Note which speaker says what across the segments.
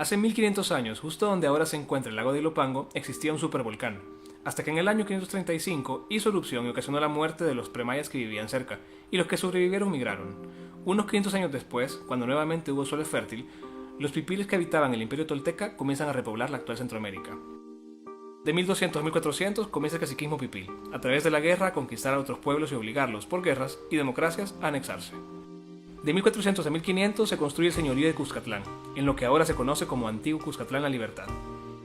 Speaker 1: Hace 1500 años, justo donde ahora se encuentra el lago de Ilopango, existía un supervolcán, hasta que en el año 535 hizo erupción y ocasionó la muerte de los premayas que vivían cerca, y los que sobrevivieron migraron. Unos 500 años después, cuando nuevamente hubo suelo fértil, los pipiles que habitaban el imperio tolteca comienzan a repoblar la actual Centroamérica. De 1200 a 1400 comienza el caciquismo pipil, a través de la guerra a conquistar a otros pueblos y obligarlos, por guerras y democracias, a anexarse. De 1400 a 1500 se construye el señorío de Cuscatlán, en lo que ahora se conoce como Antiguo Cuscatlán La Libertad.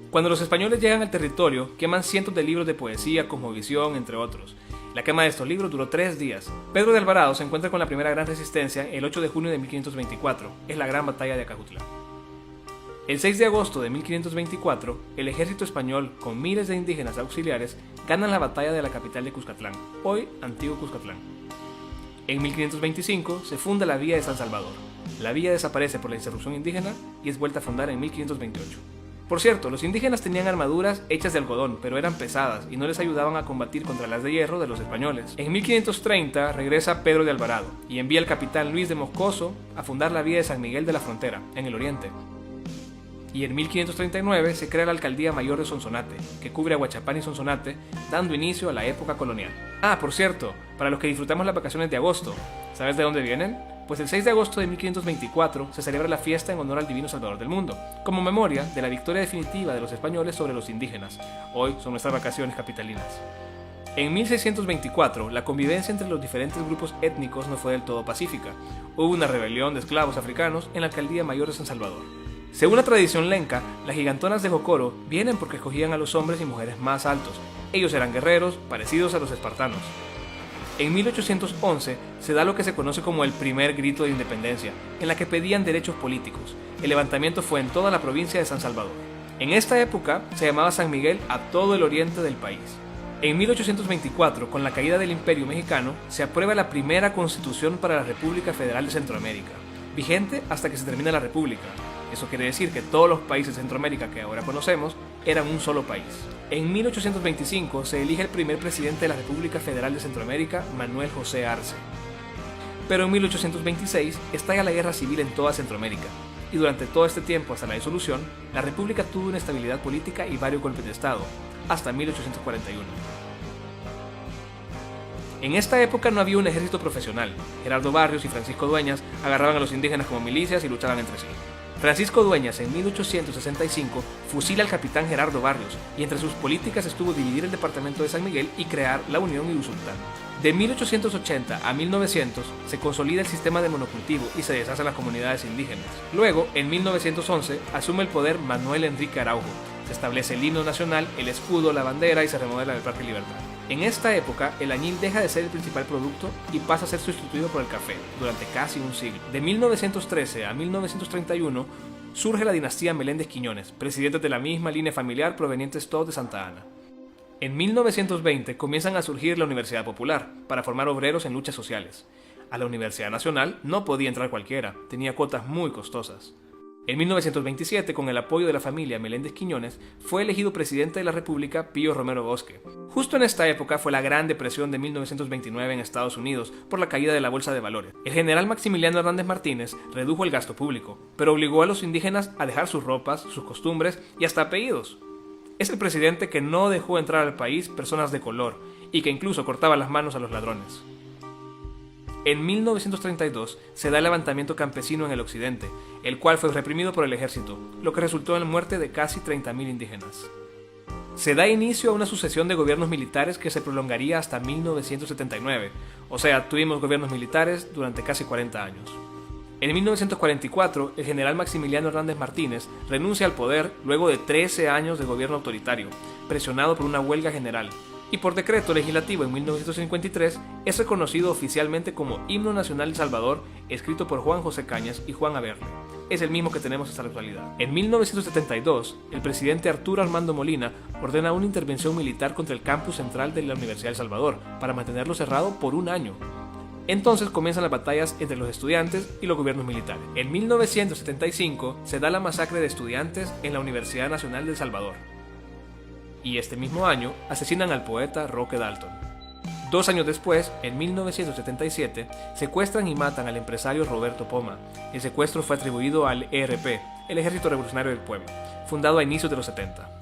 Speaker 1: Cuando los españoles llegan al territorio, queman cientos de libros de poesía, cosmovisión, entre otros. La quema de estos libros duró 3 días. Pedro de Alvarado se encuentra con la primera gran resistencia el 8 de junio de 1524, es la gran batalla de Acajutla. El 6 de agosto de 1524, el ejército español, con miles de indígenas auxiliares, ganan la batalla de la capital de Cuscatlán, hoy Antiguo Cuscatlán. En 1525 se funda la Villa de San Salvador. La villa desaparece por la insurrección indígena y es vuelta a fundar en 1528. Por cierto, los indígenas tenían armaduras hechas de algodón, pero eran pesadas y no les ayudaban a combatir contra las de hierro de los españoles. En 1530 regresa Pedro de Alvarado y envía al capitán Luis de Moscoso a fundar la Villa de San Miguel de la Frontera, en el oriente. Y en 1539 se crea la Alcaldía Mayor de Sonsonate, que cubre a Huachapán y Sonsonate, dando inicio a la época colonial. Ah, por cierto, para los que disfrutamos las vacaciones de agosto, ¿sabes de dónde vienen? Pues el 6 de agosto de 1524 se celebra la fiesta en honor al Divino Salvador del Mundo, como memoria de la victoria definitiva de los españoles sobre los indígenas. Hoy son nuestras vacaciones capitalinas. En 1624, la convivencia entre los diferentes grupos étnicos no fue del todo pacífica. Hubo una rebelión de esclavos africanos en la Alcaldía Mayor de San Salvador. Según la tradición lenca, las gigantonas de Jocoro vienen porque escogían a los hombres y mujeres más altos. Ellos eran guerreros, parecidos a los espartanos. En 1811 se da lo que se conoce como el primer grito de independencia, en la que pedían derechos políticos. El levantamiento fue en toda la provincia de San Salvador. En esta época se llamaba San Miguel a todo el oriente del país. En 1824, con la caída del Imperio Mexicano, se aprueba la primera Constitución para la República Federal de Centroamérica, vigente hasta que se termina la República. Eso quiere decir que todos los países de Centroamérica que ahora conocemos eran un solo país. En 1825 se elige el primer presidente de la República Federal de Centroamérica, Manuel José Arce. Pero en 1826 estalla la guerra civil en toda Centroamérica, y durante todo este tiempo hasta la disolución, la República tuvo una estabilidad política y varios golpes de Estado, hasta 1841. En esta época no había un ejército profesional. Gerardo Barrios y Francisco Dueñas agarraban a los indígenas como milicias y luchaban entre sí. Francisco Dueñas en 1865 fusila al capitán Gerardo Barrios y entre sus políticas estuvo dividir el departamento de San Miguel y crear la Unión y Usulután. De 1880 a 1900 se consolida el sistema de monocultivo y se deshacen las comunidades indígenas. Luego, en 1911, asume el poder Manuel Enrique Araujo. Se establece el himno nacional, el escudo, la bandera y se remodela el Parque Libertad. En esta época, el añil deja de ser el principal producto y pasa a ser sustituido por el café, durante casi un siglo. De 1913 a 1931 surge la dinastía Meléndez Quiñones, presidentes de la misma línea familiar provenientes todos de Santa Ana. En 1920 comienzan a surgir la Universidad Popular, para formar obreros en luchas sociales. A la Universidad Nacional no podía entrar cualquiera, tenía cuotas muy costosas. En 1927, con el apoyo de la familia Meléndez Quiñones, fue elegido presidente de la República Pío Romero Bosque. Justo en esta época fue la Gran Depresión de 1929 en Estados Unidos por la caída de la bolsa de valores. El general Maximiliano Hernández Martínez redujo el gasto público, pero obligó a los indígenas a dejar sus ropas, sus costumbres y hasta apellidos. Es el presidente que no dejó entrar al país personas de color y que incluso cortaba las manos a los ladrones. En 1932 se da el levantamiento campesino en el occidente, el cual fue reprimido por el ejército, lo que resultó en la muerte de casi 30.000 indígenas. Se da inicio a una sucesión de gobiernos militares que se prolongaría hasta 1979, o sea, tuvimos gobiernos militares durante casi 40 años. En 1944, el general Maximiliano Hernández Martínez renuncia al poder luego de 13 años de gobierno autoritario, presionado por una huelga general, y por decreto legislativo en 1953 es reconocido oficialmente como Himno Nacional de Salvador, escrito por Juan José Cañas y Juan Averle. Es el mismo que tenemos hasta la actualidad. En 1972, el presidente Arturo Armando Molina ordena una intervención militar contra el campus central de la Universidad de El Salvador para mantenerlo cerrado por un año. Entonces comienzan las batallas entre los estudiantes y los gobiernos militares. En 1975 se da la masacre de estudiantes en la Universidad Nacional de El Salvador. Y este mismo año asesinan al poeta Roque Dalton. 2 años después, en 1977, secuestran y matan al empresario Roberto Poma. El secuestro fue atribuido al ERP, el Ejército Revolucionario del Pueblo, fundado a inicios de los 70.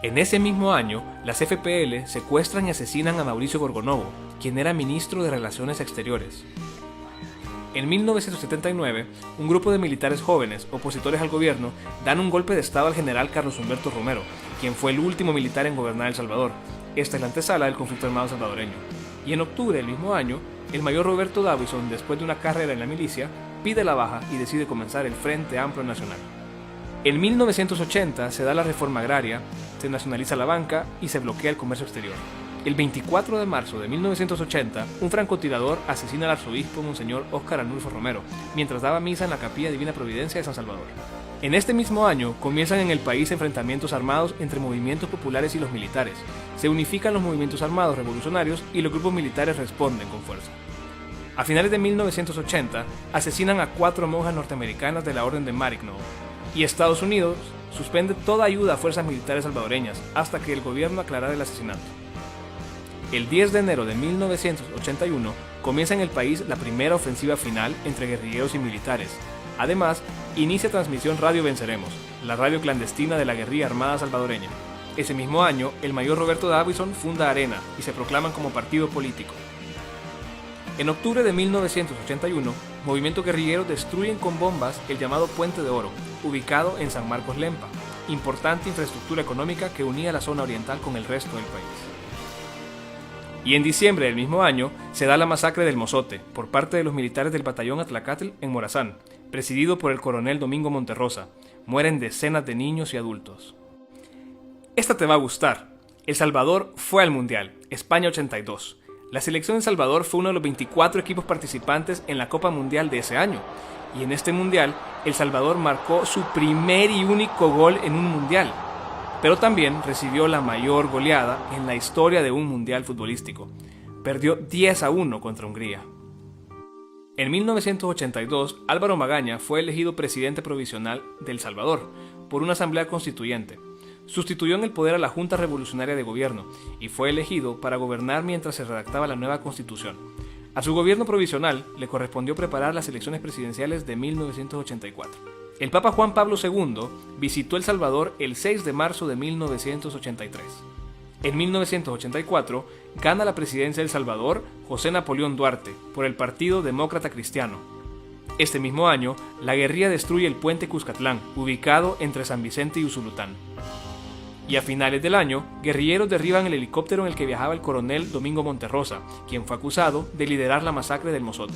Speaker 1: En ese mismo año, las FPL secuestran y asesinan a Mauricio Gorgonovo, quien era ministro de Relaciones Exteriores. En 1979, un grupo de militares jóvenes, opositores al gobierno, dan un golpe de estado al general Carlos Humberto Romero, quien fue el último militar en gobernar El Salvador. Esta es la antesala del conflicto armado salvadoreño. Y en octubre del mismo año, el mayor Roberto Davison, después de una carrera en la milicia, pide la baja y decide comenzar el Frente Amplio Nacional. En 1980 se da la reforma agraria, se nacionaliza la banca y se bloquea el comercio exterior. El 24 de marzo de 1980, un francotirador asesina al arzobispo Monseñor Óscar Arnulfo Romero, mientras daba misa en la Capilla Divina Providencia de San Salvador. En este mismo año comienzan en el país enfrentamientos armados entre movimientos populares y los militares. Se unifican los movimientos armados revolucionarios y los grupos militares responden con fuerza. A finales de 1980, asesinan a 4 monjas norteamericanas de la Orden de Maryknoll, y Estados Unidos suspende toda ayuda a fuerzas militares salvadoreñas hasta que el gobierno aclarara el asesinato. El 10 de enero de 1981 comienza en el país la primera ofensiva final entre guerrilleros y militares. Además, inicia transmisión Radio Venceremos, la radio clandestina de la guerrilla armada salvadoreña. Ese mismo año, el mayor Roberto Davison funda Arena y se proclaman como partido político. En octubre de 1981, movimientos guerrilleros destruyen con bombas el llamado Puente de Oro, ubicado en San Marcos Lempa, importante infraestructura económica que unía la zona oriental con el resto del país. Y en diciembre del mismo año se da la masacre del Mozote por parte de los militares del batallón Atlacatl en Morazán, presidido por el coronel Domingo Monterrosa. Mueren decenas de niños y adultos. Esta te va a gustar. El Salvador fue al Mundial, España 82. La selección de El Salvador fue uno de los 24 equipos participantes en la Copa Mundial de ese año. Y en este Mundial, El Salvador marcó su primer y único gol en un Mundial. Pero también recibió la mayor goleada en la historia de un Mundial futbolístico. Perdió 10-1 contra Hungría. En 1982, Álvaro Magaña fue elegido presidente provisional de El Salvador por una asamblea constituyente. Sustituyó en el poder a la Junta Revolucionaria de Gobierno y fue elegido para gobernar mientras se redactaba la nueva constitución. A su gobierno provisional le correspondió preparar las elecciones presidenciales de 1984. El Papa Juan Pablo II visitó El Salvador el 6 de marzo de 1983. En 1984 gana la presidencia de El Salvador José Napoleón Duarte por el Partido Demócrata Cristiano. Este mismo año, la guerrilla destruye el puente Cuscatlán, ubicado entre San Vicente y Usulután. Y a finales del año, guerrilleros derriban el helicóptero en el que viajaba el coronel Domingo Monterrosa, quien fue acusado de liderar la masacre del Mozote.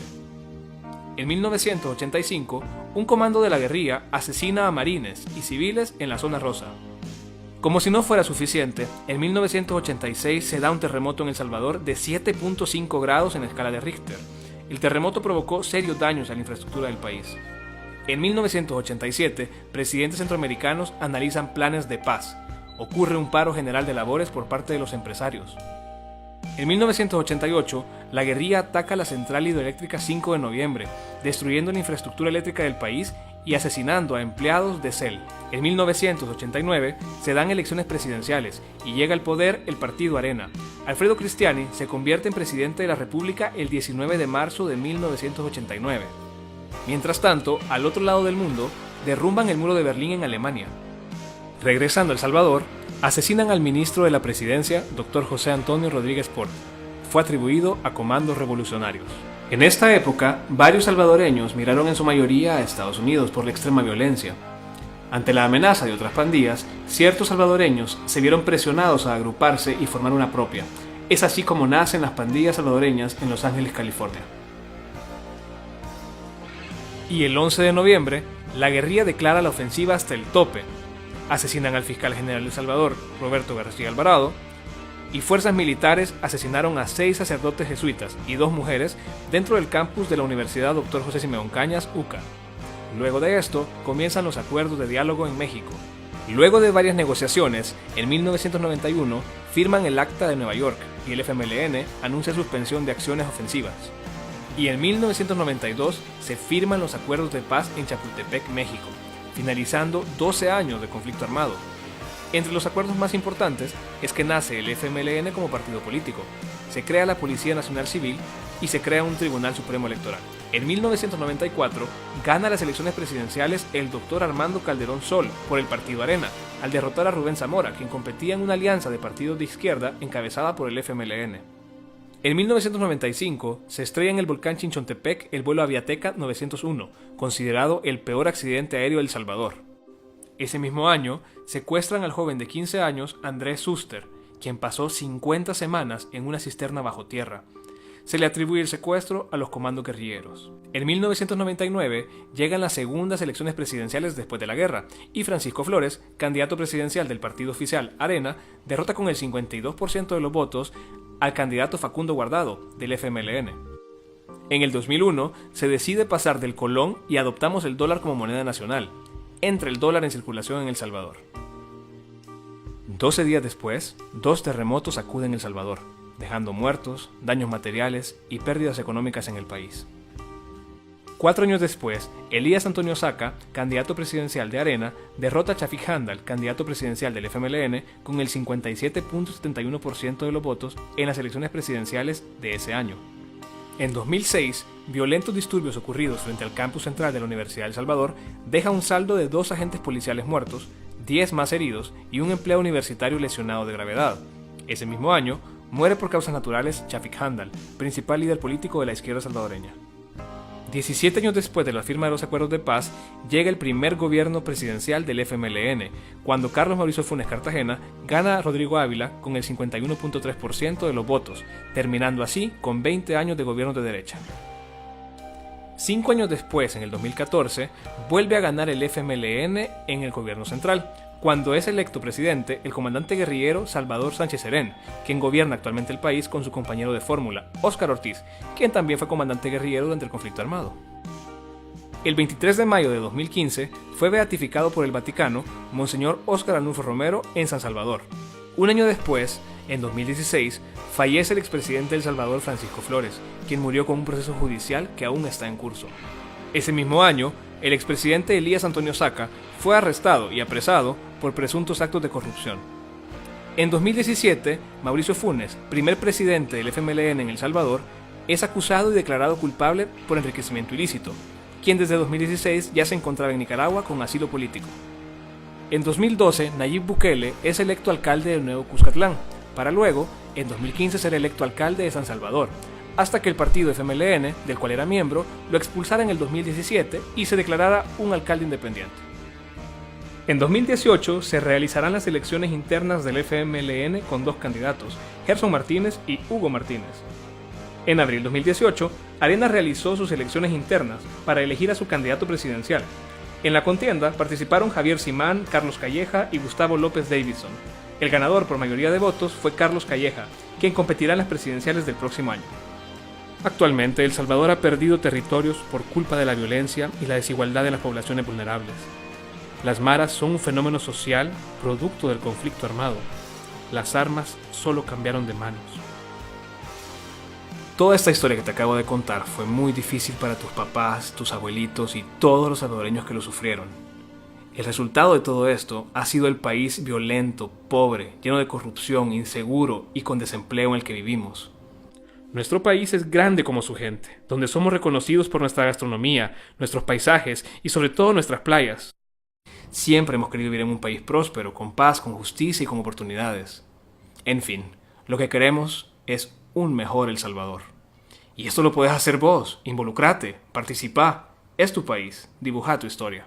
Speaker 1: En 1985, un comando de la guerrilla asesina a marines y civiles en la zona rosa. Como si no fuera suficiente, en 1986 se da un terremoto en El Salvador de 7.5 grados en la escala de Richter. El terremoto provocó serios daños a la infraestructura del país. En 1987, presidentes centroamericanos analizan planes de paz. Ocurre un paro general de labores por parte de los empresarios. En 1988, la guerrilla ataca la central hidroeléctrica 5 de noviembre, destruyendo la infraestructura eléctrica del país y asesinando a empleados de CEL. En 1989 se dan elecciones presidenciales y llega al poder el partido Arena. Alfredo Cristiani se convierte en presidente de la República el 19 de marzo de 1989. Mientras tanto, al otro lado del mundo, derrumban el muro de Berlín en Alemania. Regresando a El Salvador, asesinan al ministro de la presidencia, Dr. José Antonio Rodríguez Port. Fue atribuido a comandos revolucionarios. En esta época, varios salvadoreños migraron en su mayoría a Estados Unidos por la extrema violencia. Ante la amenaza de otras pandillas, ciertos salvadoreños se vieron presionados a agruparse y formar una propia. Es así como nacen las pandillas salvadoreñas en Los Ángeles, California. Y el 11 de noviembre, la guerrilla declara la ofensiva hasta el tope. Asesinan al fiscal general de El Salvador, Roberto García Alvarado, y fuerzas militares asesinaron a 6 sacerdotes jesuitas y 2 mujeres dentro del campus de la Universidad Dr. José Simeón Cañas, UCA. Luego de esto, comienzan los acuerdos de diálogo en México. Luego de varias negociaciones, en 1991 firman el Acta de Nueva York y el FMLN anuncia suspensión de acciones ofensivas. Y en 1992 se firman los acuerdos de paz en Chapultepec, México, finalizando 12 años de conflicto armado. Entre los acuerdos más importantes es que nace el FMLN como partido político, se crea la Policía Nacional Civil y se crea un Tribunal Supremo Electoral. En 1994 gana las elecciones presidenciales el doctor Armando Calderón Sol por el partido Arena, al derrotar a Rubén Zamora, quien competía en una alianza de partidos de izquierda encabezada por el FMLN. En 1995 se estrella en el volcán Chinchontepec el vuelo Aviateca 901, considerado el peor accidente aéreo de El Salvador. Ese mismo año secuestran al joven de 15 años Andrés Suster, quien pasó 50 semanas en una cisterna bajo tierra. Se le atribuye el secuestro a los comandos guerrilleros. En 1999 llegan las segundas elecciones presidenciales después de la guerra y Francisco Flores, candidato presidencial del partido oficial Arena, derrota con el 52% de los votos al candidato Facundo Guardado, del FMLN. En el 2001 se decide pasar del colón y adoptamos el dólar como moneda nacional. Entra el dólar en circulación en El Salvador. 12 días después, 2 terremotos sacuden El Salvador, dejando muertos, daños materiales y pérdidas económicas en el país. 4 años después, Elías Antonio Saca, candidato presidencial de Arena, derrota a Chafik Handal, candidato presidencial del FMLN, con el 57.71% de los votos en las elecciones presidenciales de ese año. En 2006, violentos disturbios ocurridos frente al campus central de la Universidad de El Salvador deja un saldo de 2 agentes policiales muertos, 10 más heridos y un empleado universitario lesionado de gravedad. Ese mismo año, muere por causas naturales Chafik Handal, principal líder político de la izquierda salvadoreña. 17 años después de la firma de los acuerdos de paz, llega el primer gobierno presidencial del FMLN, cuando Carlos Mauricio Funes Cartagena gana a Rodrigo Ávila con el 51.3% de los votos, terminando así con 20 años de gobierno de derecha. 5 años después, en el 2014, vuelve a ganar el FMLN en el gobierno central, cuando es electo presidente el comandante guerrillero Salvador Sánchez Serén, quien gobierna actualmente el país con su compañero de fórmula, Óscar Ortiz, quien también fue comandante guerrillero durante el conflicto armado. El 23 de mayo de 2015 fue beatificado por el Vaticano Monseñor Óscar Arnulfo Romero en San Salvador. Un año después, en 2016, fallece el expresidente de El Salvador Francisco Flores, quien murió con un proceso judicial que aún está en curso. Ese mismo año, el expresidente Elías Antonio Saca fue arrestado y apresado por presuntos actos de corrupción. En 2017, Mauricio Funes, primer presidente del FMLN en El Salvador, es acusado y declarado culpable por enriquecimiento ilícito, quien desde 2016 ya se encontraba en Nicaragua con asilo político. En 2012, Nayib Bukele es electo alcalde del Nuevo Cuscatlán, para luego, en 2015, ser electo alcalde de San Salvador, hasta que el partido FMLN, del cual era miembro, lo expulsara en el 2017 y se declarara un alcalde independiente. En 2018 se realizarán las elecciones internas del FMLN con 2 candidatos, Gerson Martínez y Hugo Martínez. En abril de 2018, Arena realizó sus elecciones internas para elegir a su candidato presidencial. En la contienda participaron Javier Simán, Carlos Calleja y Gustavo López Davidson. El ganador por mayoría de votos fue Carlos Calleja, quien competirá en las presidenciales del próximo año. Actualmente, El Salvador ha perdido territorios por culpa de la violencia y la desigualdad de las poblaciones vulnerables. Las maras son un fenómeno social producto del conflicto armado. Las armas solo cambiaron de manos. Toda esta historia que te acabo de contar fue muy difícil para tus papás, tus abuelitos y todos los salvadoreños que lo sufrieron. El resultado de todo esto ha sido el país violento, pobre, lleno de corrupción, inseguro y con desempleo en el que vivimos. Nuestro país es grande como su gente, donde somos reconocidos por nuestra gastronomía, nuestros paisajes y sobre todo nuestras playas. Siempre hemos querido vivir en un país próspero, con paz, con justicia y con oportunidades. En fin, lo que queremos es un mejor El Salvador. Y esto lo puedes hacer vos, involucrate, participa. Es tu país, dibuja tu historia.